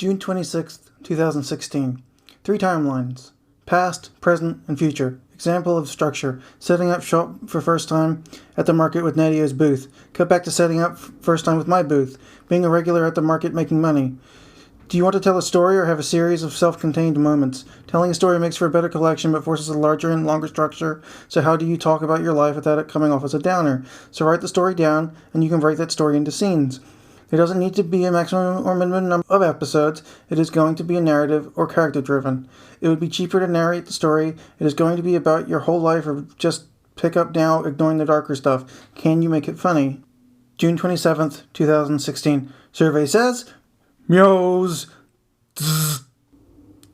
June 26th, 2016. 3 timelines. Past, present, and future. Example of structure. Setting up shop for first time at the market with Nadio's booth. Cut back to setting up first time with my booth. Being a regular at the market making money. Do you want to tell a story or have a series of self-contained moments? Telling a story makes for a better collection but forces a larger and longer structure, so how do you talk about your life without it coming off as a downer? So write the story down, and you can break that story into scenes. There doesn't need to be a maximum or minimum number of episodes. It is going to be a narrative or character-driven. It would be cheaper to narrate the story. It is going to be about your whole life or just pick up now, ignoring the darker stuff. Can you make it funny? June 27th, 2016. Survey says... Meows.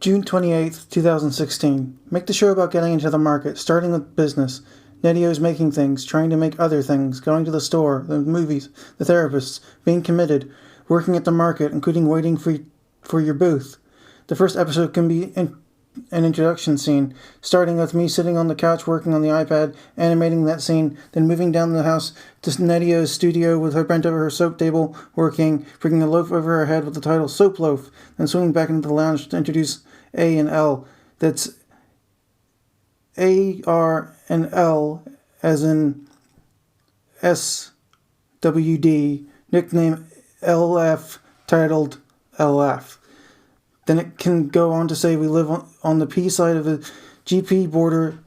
June 28th, 2016. Make the show about getting into the market, starting with business. Nadio's making things, trying to make other things, going to the store, the movies, the therapists, being committed, working at the market, including waiting for your booth. The first episode can be an introduction scene, starting with me sitting on the couch working on the iPad, animating that scene, then moving down the house to Nadio's studio with her bent over her soap table, working, bringing a loaf over her head with the title Soap Loaf, then swinging back into the lounge to introduce A and L. That's A-R and L as in SWD, nickname LF, titled LF. Then it can go on to say we live on the P side of the GP border.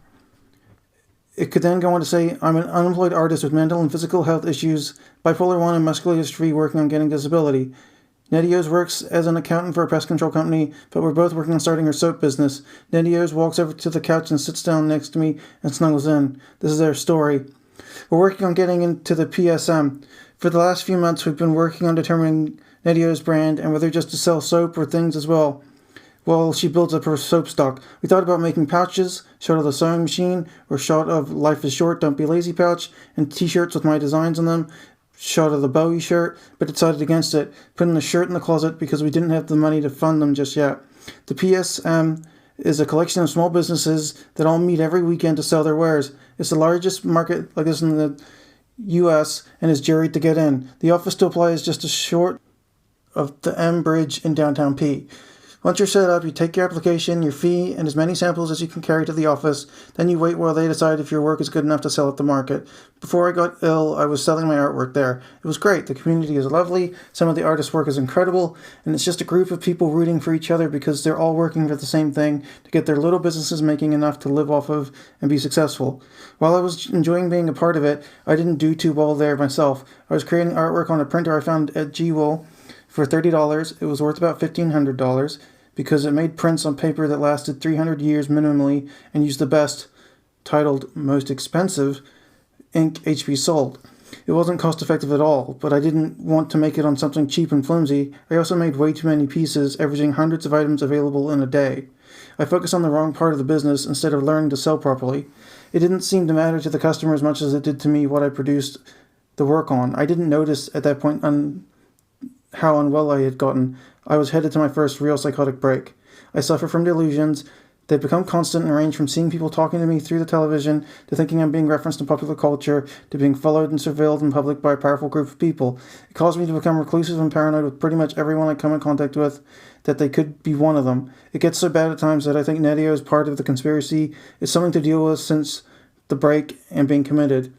It could then go on to say I'm an unemployed artist with mental and physical health issues, bipolar 1 and muscular dystrophy, working on getting disability. Nadio's works as an accountant for a pest control company, but we're both working on starting her soap business. Nadio's walks over to the couch and sits down next to me and snuggles in. This is their story. We're working on getting into the PSM. For the last few months, we've been working on determining Nadio's brand and whether just to sell soap or things as well. Well, she builds up her soap stock. We thought about making pouches, shot of the sewing machine, or shot of Life is Short, Don't Be Lazy pouch, and t-shirts with my designs on them, shot of the Bowie shirt, but decided against it, putting the shirt in the closet because we didn't have the money to fund them just yet. The PSM is a collection of small businesses that all meet every weekend to sell their wares. It's the largest market like this in the U.S. and is juried to get in. The office to apply is just a short of the M Bridge in downtown P. Once you're set up, you take your application, your fee, and as many samples as you can carry to the office. Then you wait while they decide if your work is good enough to sell at the market. Before I got ill, I was selling my artwork there. It was great. The community is lovely. Some of the artists' work is incredible. And it's just a group of people rooting for each other because they're all working for the same thing to get their little businesses making enough to live off of and be successful. While I was enjoying being a part of it, I didn't do too well there myself. I was creating artwork on a printer I found at G-Wool for $30. It was worth about $1,500 because it made prints on paper that lasted 300 years minimally and used the best, titled Most Expensive, ink HP sold. It wasn't cost effective at all, but I didn't want to make it on something cheap and flimsy. I also made way too many pieces, averaging hundreds of items available in a day. I focused on the wrong part of the business instead of learning to sell properly. It didn't seem to matter to the customer as much as it did to me what I produced the work on. I didn't notice at that point how unwell I had gotten. I was headed to my first real psychotic break. I suffer from delusions. They've become constant and range from seeing people talking to me through the television, to thinking I'm being referenced in popular culture, to being followed and surveilled in public by a powerful group of people. It caused me to become reclusive and paranoid with pretty much everyone I come in contact with, that they could be one of them. It gets so bad at times that I think Nadio is part of the conspiracy. It's something to deal with since the break and being committed.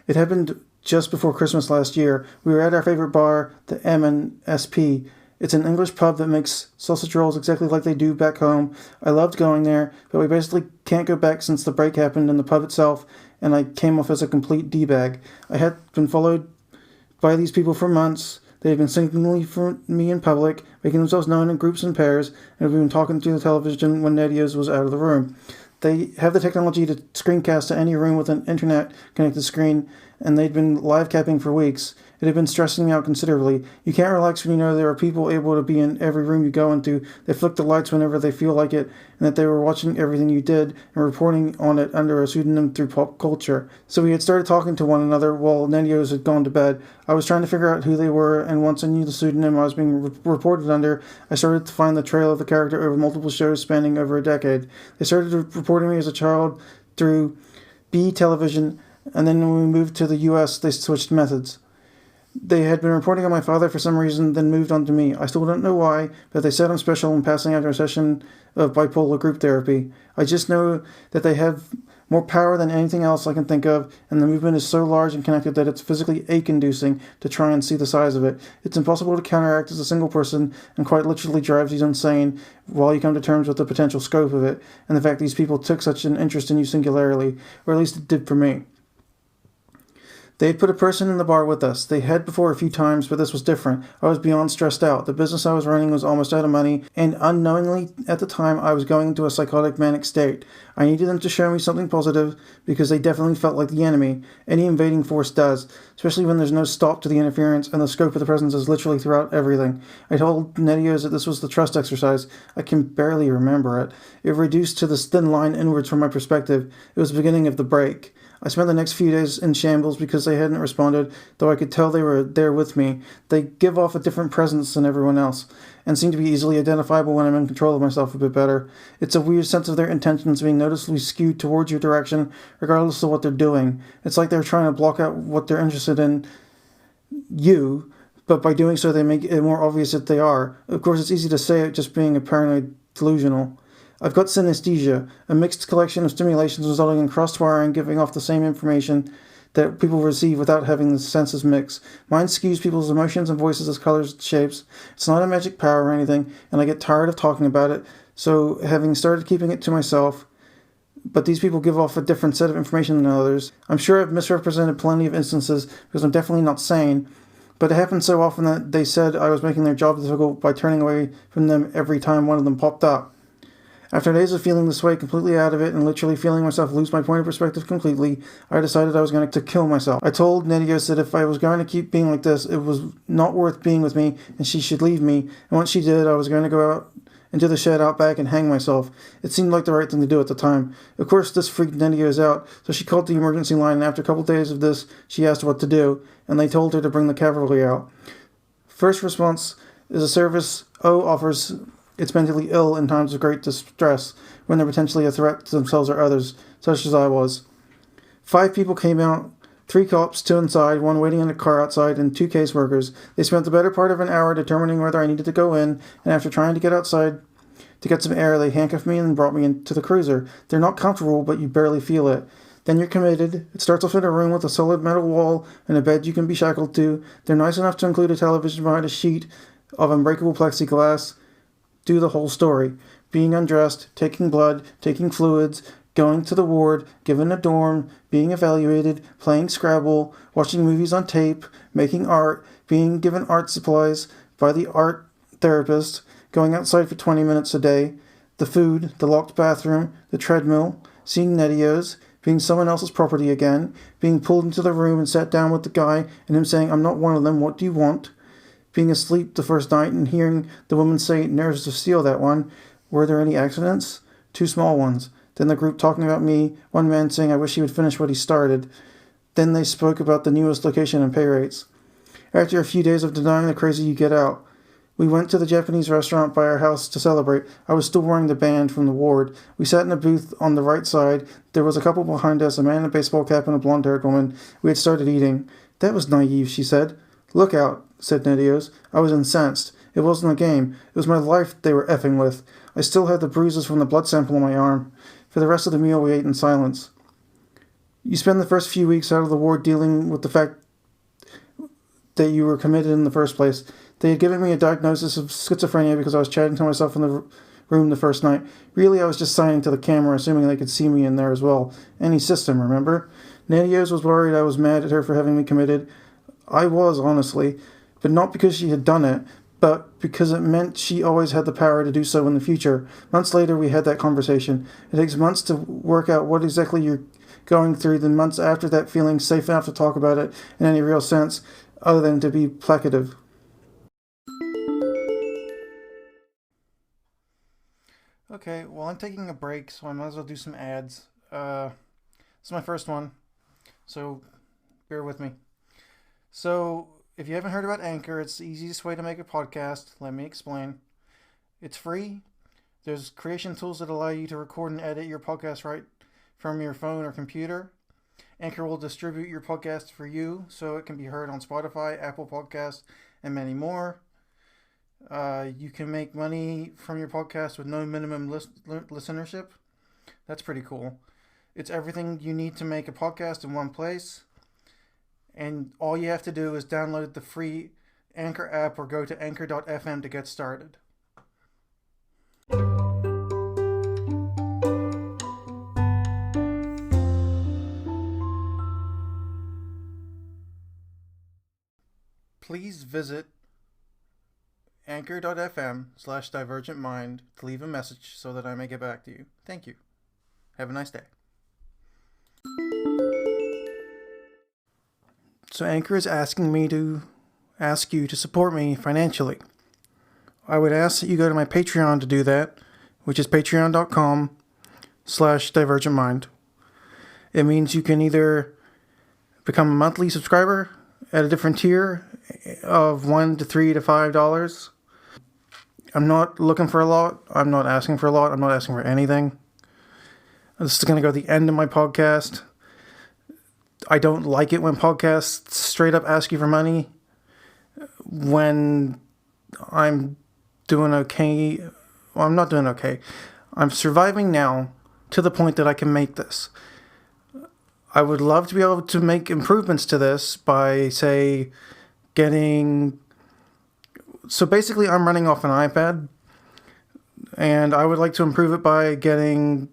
It happened just before Christmas last year. We were at our favorite bar, the M&SP. It's an English pub that makes sausage rolls exactly like they do back home. I loved going there, but we basically can't go back since the break happened in the pub itself, and I came off as a complete D-bag. I had been followed by these people for months. They had been signaling for me in public, making themselves known in groups and pairs, and had been talking through the television when Nadio's was out of the room. They have the technology to screencast to any room with an internet-connected screen, and they'd been live capping for weeks. It had been stressing me out considerably. You can't relax when you know there are people able to be in every room you go into. They flick the lights whenever they feel like it, and that they were watching everything you did and reporting on it under a pseudonym through pop culture. So we had started talking to one another while Nadio's had gone to bed. I was trying to figure out who they were, and once I knew the pseudonym I was being reported under, I started to find the trail of the character over multiple shows spanning over a decade. They started reporting me as a child through B television, and then when we moved to the US, they switched methods. They had been reporting on my father for some reason, then moved on to me. I still don't know why, but they said I'm special and passing after a session of bipolar group therapy. I just know that they have more power than anything else I can think of, and the movement is so large and connected that it's physically ache-inducing to try and see the size of it. It's impossible to counteract as a single person, and quite literally drives you insane while you come to terms with the potential scope of it, and the fact these people took such an interest in you singularly, or at least it did for me. They had put a person in the bar with us. They had before a few times, but this was different. I was beyond stressed out. The business I was running was almost out of money, and unknowingly at the time I was going into a psychotic manic state. I needed them to show me something positive, because they definitely felt like the enemy. Any invading force does, especially when there's no stop to the interference and the scope of the presence is literally throughout everything. I told Nedios that this was the trust exercise. I can barely remember it. It reduced to this thin line inwards from my perspective. It was the beginning of the break. I spent the next few days in shambles because they hadn't responded, though I could tell they were there with me. They give off a different presence than everyone else, and seem to be easily identifiable when I'm in control of myself a bit better. It's a weird sense of their intentions being noticeably skewed towards your direction, regardless of what they're doing. It's like they're trying to block out what they're interested in you, but by doing so they make it more obvious that they are. Of course, it's easy to say it just being a paranoid delusional. I've got synesthesia, a mixed collection of stimulations resulting in cross-wiring giving off the same information that people receive without having the senses mix. Mine skews people's emotions and voices as colors and shapes. It's not a magic power or anything, and I get tired of talking about it, so having started keeping it to myself, but these people give off a different set of information than others. I'm sure I've misrepresented plenty of instances because I'm definitely not sane, but it happened so often that they said I was making their job difficult by turning away from them every time one of them popped up. After days of feeling this way, completely out of it, and literally feeling myself lose my point of perspective completely, I decided I was going to kill myself. I told Nedios that if I was going to keep being like this, it was not worth being with me, and she should leave me. And once she did, I was going to go out into the shed out back and hang myself. It seemed like the right thing to do at the time. Of course, this freaked Nedios out, so she called the emergency line, and after a couple days of this, she asked what to do, and they told her to bring the cavalry out. First response is a service O offers it's mentally ill in times of great distress, when they're potentially a threat to themselves or others, such as I was. 5 people came out, 3 cops, 2 inside, 1 waiting in a car outside, and 2 caseworkers. They spent the better part of an hour determining whether I needed to go in, and after trying to get outside to get some air, they handcuffed me and brought me into the cruiser. They're not comfortable, but you barely feel it. Then you're committed. It starts off in a room with a solid metal wall and a bed you can be shackled to. They're nice enough to include a television behind a sheet of unbreakable plexiglass. Do the whole story. Being undressed, taking blood, taking fluids, going to the ward, given a dorm, being evaluated, playing Scrabble, watching movies on tape, making art, being given art supplies by the art therapist, going outside for 20 minutes a day, the food, the locked bathroom, the treadmill, seeing Nedios, being someone else's property again, being pulled into the room and sat down with the guy and him saying, "I'm not one of them, what do you want?" Being asleep the first night and hearing the woman say, "Nerves of steel, that one. Were there any accidents?" 2 small ones. Then the group talking about me, one man saying I wish he would finish what he started. Then they spoke about the newest location and pay rates. After a few days of denying the crazy you get out, we went to the Japanese restaurant by our house to celebrate. I was still wearing the band from the ward. We sat in a booth on the right side. There was a couple behind us, a man in a baseball cap and a blonde-haired woman. We had started eating. "That was naive," she said. "Look out," said Nedios. I was incensed. It wasn't a game. It was my life they were effing with. I still had the bruises from the blood sample on my arm. For the rest of the meal, we ate in silence. You spend the first few weeks out of the ward dealing with the fact that you were committed in the first place. They had given me a diagnosis of schizophrenia because I was chatting to myself in the room the first night. Really, I was just signing to the camera, assuming they could see me in there as well. Any system, remember? Nedios was worried I was mad at her for having me committed. I was, honestly, but not because she had done it, but because it meant she always had the power to do so in the future. Months later, we had that conversation. It takes months to work out what exactly you're going through, then months after that feeling safe enough to talk about it in any real sense, other than to be placative. Okay, well, I'm taking a break, so I might as well do some ads. This is my first one, so bear with me. So, if you haven't heard about Anchor, it's the easiest way to make a podcast. Let me explain. It's free. There's creation tools that allow you to record and edit your podcast right from your phone or computer. Anchor will distribute your podcast for you so it can be heard on Spotify, Apple Podcasts, and many more. You can make money from your podcast with no minimum listenership. That's pretty cool. It's everything you need to make a podcast in one place. And all you have to do is download the free Anchor app or go to anchor.fm to get started. Please visit anchor.fm/divergentmind to leave a message so that I may get back to you. Thank you. Have a nice day. So Anchor is asking me to ask you to support me financially. I would ask that you go to my Patreon to do that, which is patreon.com/divergentmind. It means you can either become a monthly subscriber at a different tier of $1 to $3 to $5. I'm not looking for a lot. I'm not asking for a lot. I'm not asking for anything. This is going to go to the end of my podcast. I don't like it when podcasts straight up ask you for money when I'm doing okay. Well, I'm not doing okay. I'm surviving now to the point that I can make this. I would love to be able to make improvements to this by, say, getting... So basically, I'm running off an iPad, and I would like to improve it by getting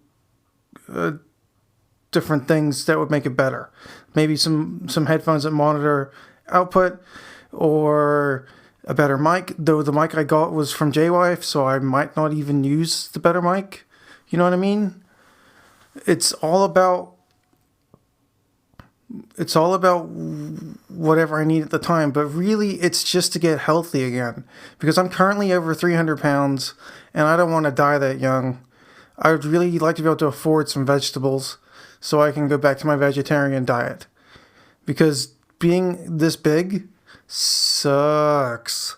different things that would make it better. Maybe some headphones that monitor output, or a better mic, though the mic I got was from JWife, so I might not even use the better mic. You know what I mean? It's all about whatever I need at the time, but really it's just to get healthy again, because I'm currently over 300 pounds and I don't want to die that young. I would really like to be able to afford some vegetables so I can go back to my vegetarian diet, because being this big sucks.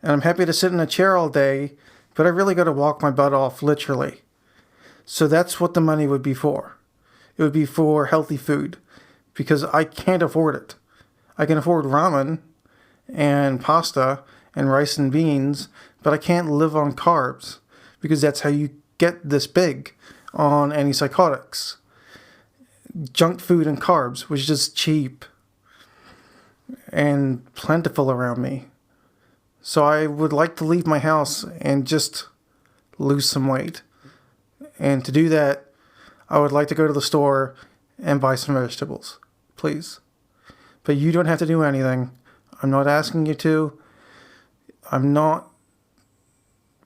And I'm happy to sit in a chair all day, but I really got to walk my butt off, literally. So that's what the money would be for. It would be for healthy food, because I can't afford it. I can afford ramen and pasta and rice and beans, but I can't live on carbs, because that's how you get this big on antipsychotics. Junk food and carbs, which is just cheap and plentiful around me. So I would like to leave my house and just lose some weight. And to do that, I would like to go to the store and buy some vegetables, please. But you don't have to do anything. I'm not asking you to. I'm not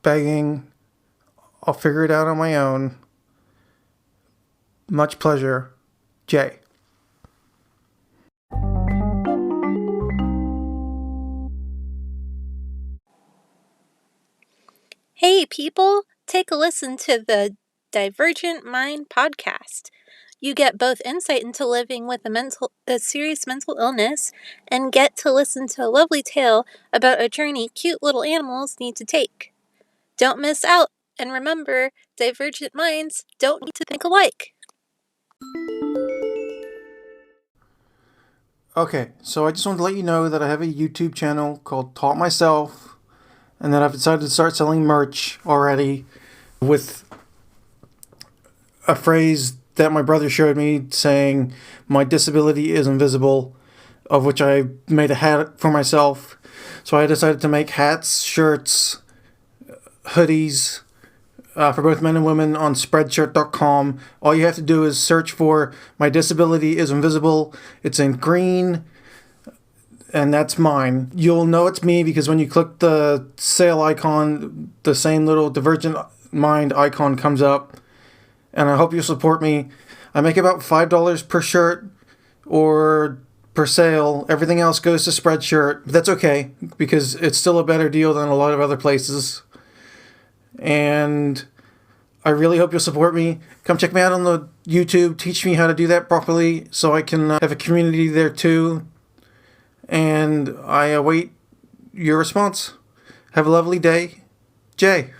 begging. I'll figure it out on my own. Much pleasure, Jay. Hey people, take a listen to the Divergent Mind podcast. You get both insight into living with a serious mental illness, and get to listen to a lovely tale about a journey cute little animals need to take. Don't miss out, and remember, divergent minds don't need to think alike. Okay, so I just wanted to let you know that I have a YouTube channel called Taught Myself, and that I've decided to start selling merch already with a phrase that my brother showed me saying, "My disability is invisible," of which I made a hat for myself. So I decided to make hats, shirts, hoodies, for both men and women on Spreadshirt.com. All you have to do is search for "My disability is invisible." It's in green, and that's mine. You'll know it's me because when you click the sale icon, the same little Divergent Mind icon comes up. And I hope you'll support me. I make about $5 per shirt or per sale. Everything else goes to Spreadshirt. But that's okay, because it's still a better deal than a lot of other places. And I really hope you'll support me. Come check me out on the YouTube. Teach me how to do that properly so I can have a community there too. And I await your response. Have a lovely day. Jay.